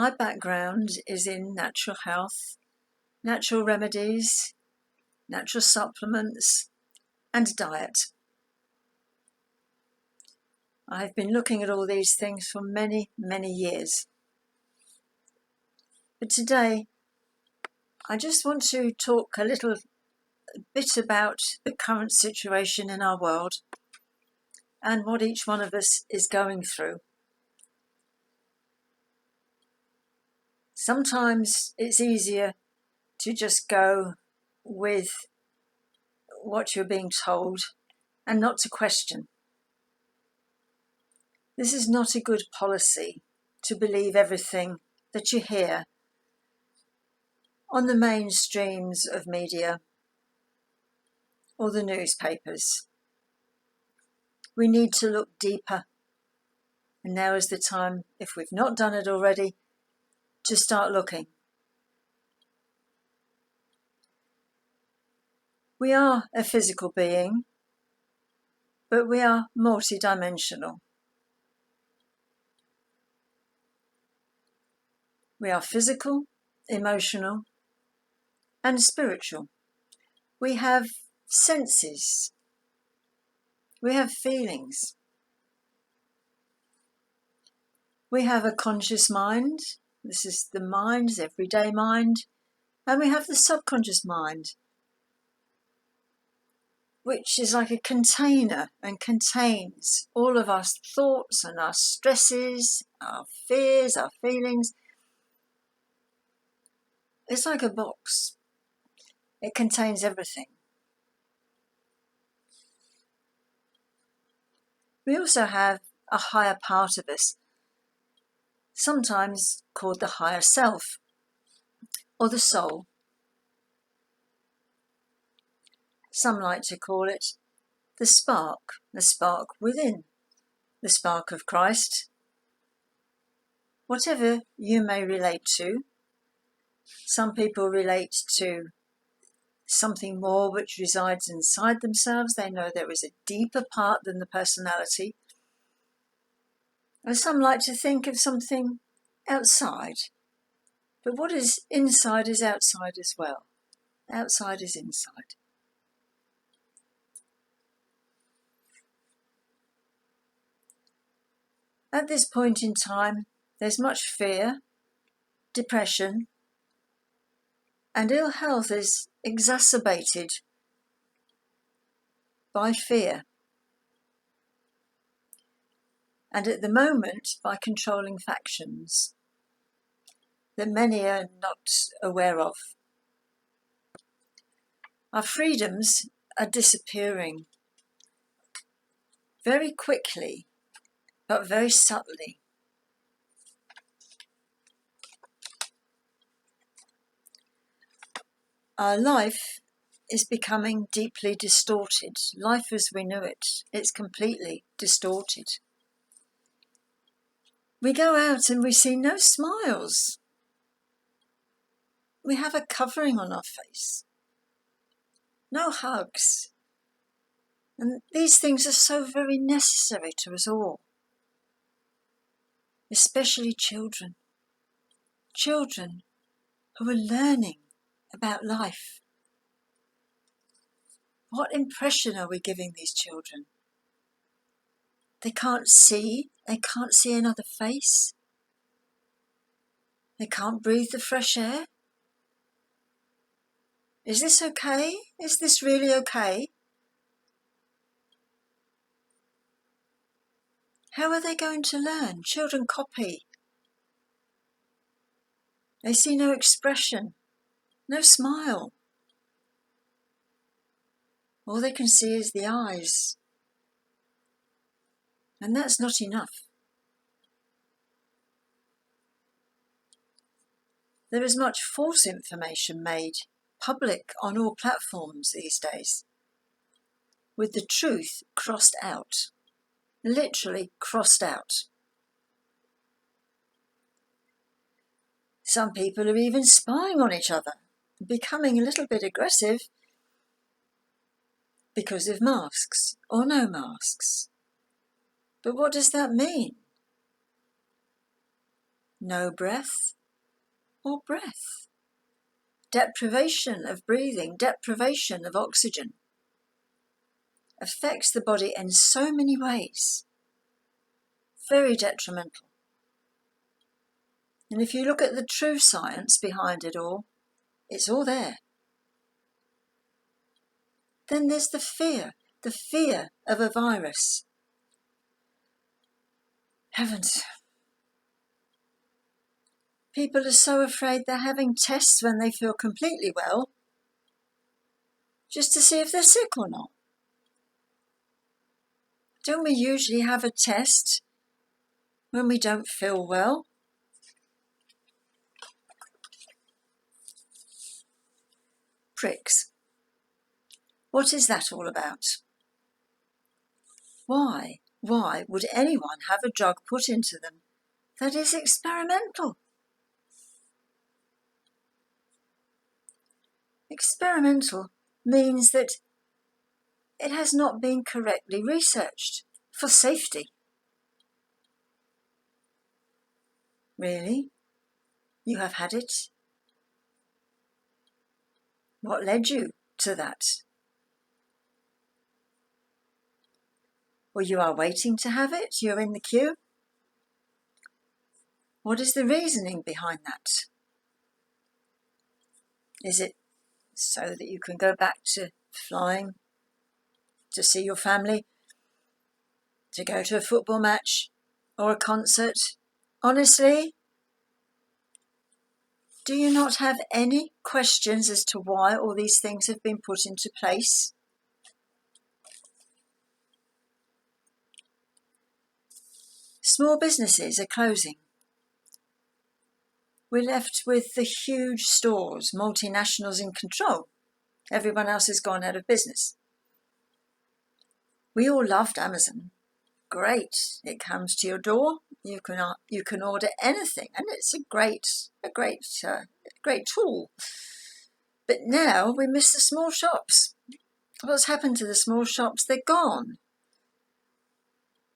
My background is in natural health, natural remedies, natural supplements, and diet. I've been looking at all these things for many, many years. But today, I just want to talk a little bit about the current situation in our world and what each one of us is going through. Sometimes it's easier to just go with what you're being told and not to question. This is not a good policy to believe everything that you hear on the mainstreams of media or the newspapers. We need to look deeper, and now is the time, if we've not done it already, to start looking. We are a physical being, but we are multidimensional. We are physical, emotional, and spiritual. We have senses. We have feelings. We have a conscious mind. This is the mind's everyday mind. And we have the subconscious mind, which is like a container and contains all of our thoughts and our stresses, our fears, our feelings. It's like a box. It contains everything. We also have a higher part of us, sometimes called the higher self or the soul. Some like to call it the spark within, the spark of Christ. Whatever you may relate to. Some people relate to something more which resides inside themselves. They know there is a deeper part than the personality. And some like to think of something outside. But what is inside is outside as well. Outside is inside. At this point in time, there's much fear, depression, and ill health is exacerbated by fear. And at the moment, by controlling factions that many are not aware of. Our freedoms are disappearing very quickly, but very subtly. Our life is becoming deeply distorted. Life as we know it, it's completely distorted. We go out and we see no smiles. We have a covering on our face. No hugs. And these things are so very necessary to us all. Especially children. Children who are learning about life. What impression are we giving these children? They can't see another face. They can't breathe the fresh air. Is this okay? Is this really okay? How are they going to learn? Children copy. They see no expression, no smile. All they can see is the eyes. And that's not enough. There is much false information made public on all platforms these days, with the truth crossed out, literally crossed out. Some people are even spying on each other, becoming a little bit aggressive because of masks or no masks. But what does that mean? no breath or breath. Deprivation of breathing, deprivation of oxygen affects the body in so many ways. Very detrimental. And if you look at the true science behind it all, it's all there. Then there's the fear of a virus. Heavens. People are so afraid they're having tests when they feel completely well, just to see if they're sick or not. Don't we usually have a test when we don't feel well? Pricks. What is that all about? Why would anyone have a drug put into them that is experimental? Experimental means that it has not been correctly researched for safety. Really? You have had it? What led you to that? Well, you are waiting to have it? You're in the queue? What is the reasoning behind that? Is it so that you can go back to flying, to see your family, to go to a football match or a concert? Honestly, do you not have any questions as to why all these things have been put into place? Small businesses are closing. We're left with the huge stores, multinationals in control. Everyone else has gone out of business. We all loved Amazon. Great. It comes to your door. You can order anything, and it's a great tool. But now we miss the small shops. What's happened to the small shops? They're gone.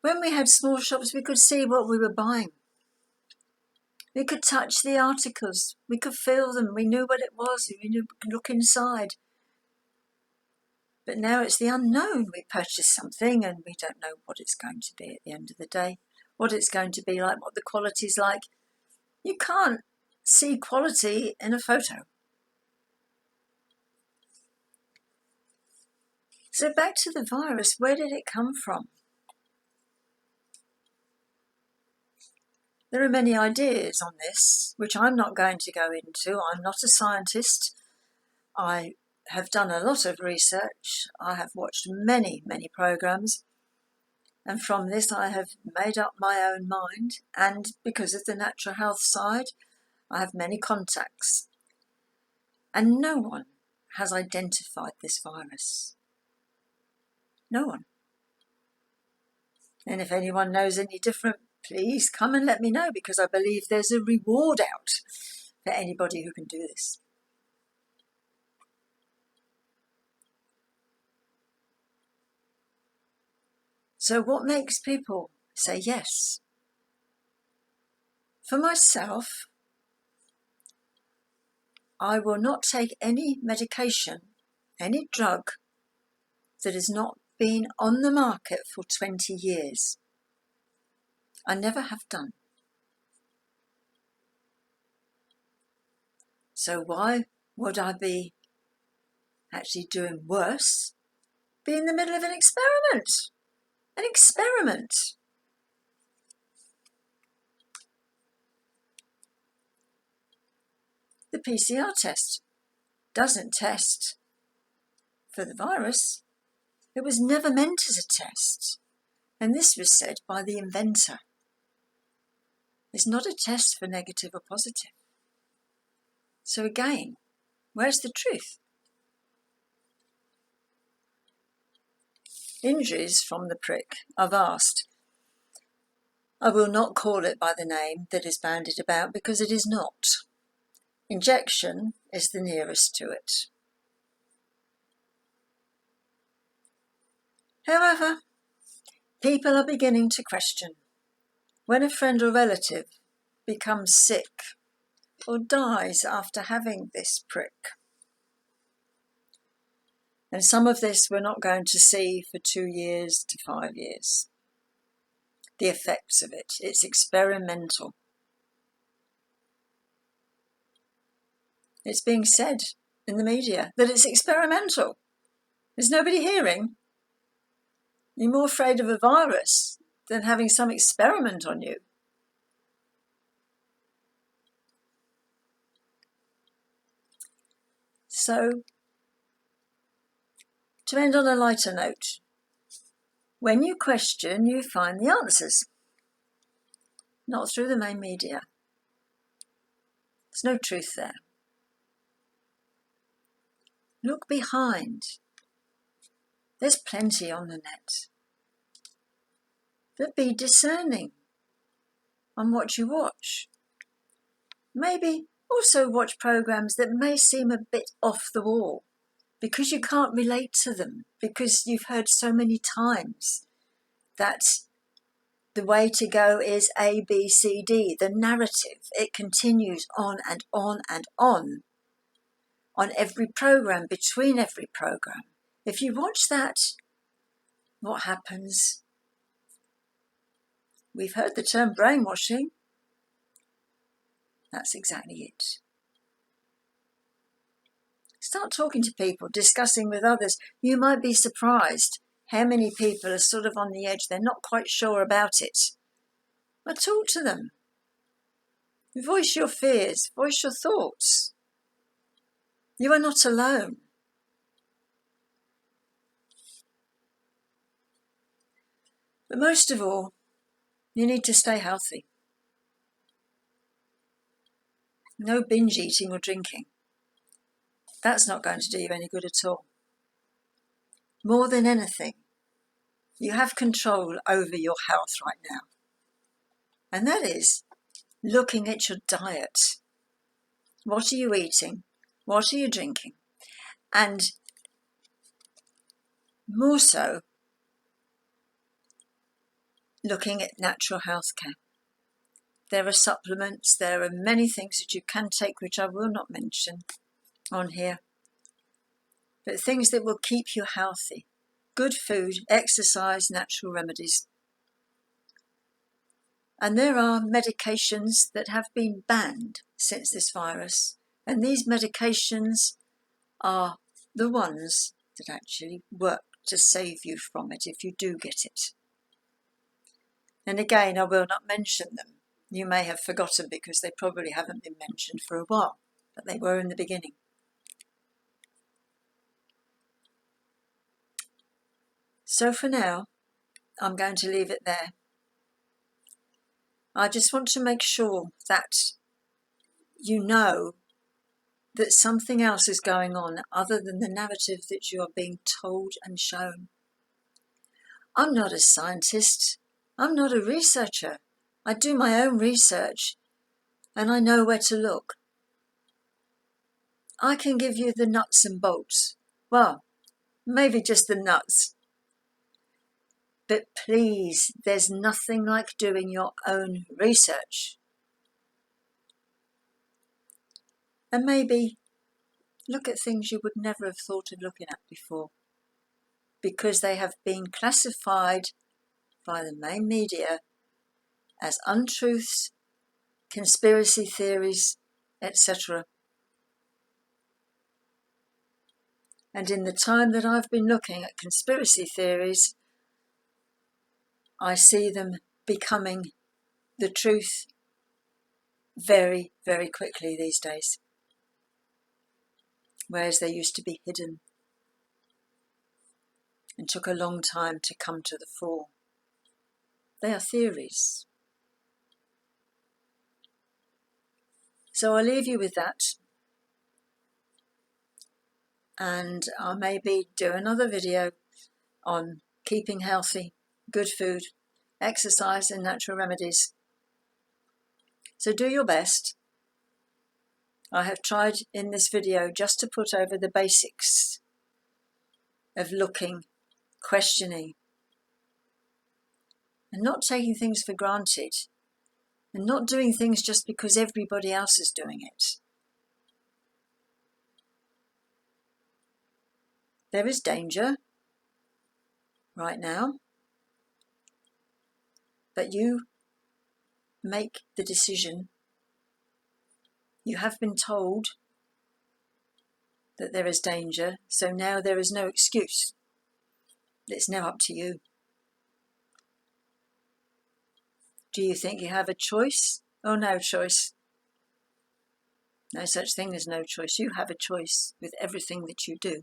When we had small shops, we could see what we were buying. We could touch the articles. We could feel them. We knew what it was. We could look inside. But now it's the unknown. We purchase something and we don't know what it's going to be at the end of the day, what it's going to be like, what the quality's like. You can't see quality in a photo. So back to the virus, where did it come from? There are many ideas on this, which I'm not going to go into. I'm not a scientist. I have done a lot of research. I have watched many programs. And from this, I have made up my own mind. And because of the natural health side, I have many contacts. And no one has identified this virus. No one. And if anyone knows any different, please come and let me know, because I believe there's a reward out for anybody who can do this. So what makes people say yes? For myself, I will not take any medication, any drug that has not been on the market for 20 years. I never have done. So why would I be actually doing worse? Be in the middle of an experiment. An experiment. The PCR test doesn't test for the virus. It was never meant as a test. And this was said by the inventor. It's not a test for negative or positive. So again, where's the truth? Injuries from the prick are vast. I will not call it by the name that is bandied about, because it is not. Injection is the nearest to it. However, people are beginning to question when a friend or relative becomes sick or dies after having this prick. And some of this we're not going to see for 2 years to 5 years. The effects of it. It's experimental. It's being said in the media that it's experimental. Is nobody hearing? You're more afraid of a virus than having some experiment on you. So, to end on a lighter note, when you question, you find the answers. Not through the main media. There's no truth there. Look behind. There's plenty on the net. But be discerning on what you watch. Maybe also watch programs that may seem a bit off the wall because you can't relate to them, because you've heard so many times that the way to go is A, B, C, D, the narrative. It continues on and on and on every program, between every program. If you watch that, what happens? We've heard the term brainwashing. That's exactly it. Start talking to people, discussing with others. You might be surprised how many people are sort of on the edge. They're not quite sure about it. But talk to them. Voice your fears. Voice your thoughts. You are not alone. But most of all, you need to stay healthy. No binge eating or drinking. That's not going to do you any good at all. More than anything, you have control over your health right now. And that is looking at your diet. What are you eating? What are you drinking? And more so, looking at natural health care. There are supplements, there are many things that you can take which I will not mention on here, but things that will keep you healthy. Good food, exercise, natural remedies. And there are medications that have been banned since this virus, and these medications are the ones that actually work to save you from it if you do get it. And again, I will not mention them. You may have forgotten because they probably haven't been mentioned for a while, but they were in the beginning. So for now, I'm going to leave it there. I just want to make sure that you know that something else is going on other than the narrative that you are being told and shown. I'm not a scientist. I'm not a researcher. I do my own research and I know where to look. I can give you the nuts and bolts. Well, maybe just the nuts. But please, there's nothing like doing your own research. And maybe look at things you would never have thought of looking at before, because they have been classified by the main media as untruths, conspiracy theories, etc. And in the time that I've been looking at conspiracy theories, I see them becoming the truth very, very quickly these days, whereas they used to be hidden and took a long time to come to the fore. They are theories. So I'll leave you with that, and I'll maybe do another video on keeping healthy, good food, exercise and natural remedies. So do your best. I have tried in this video just to put over the basics of looking, questioning, and not taking things for granted and not doing things just because everybody else is doing it. There is danger right now, but you make the decision. You have been told that there is danger, so now there is no excuse. It's now up to you. Do you think you have a choice or no choice? No such thing as no choice. You have a choice with everything that you do.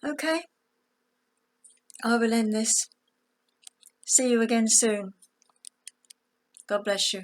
Okay, I will end this. See you again soon. God bless you.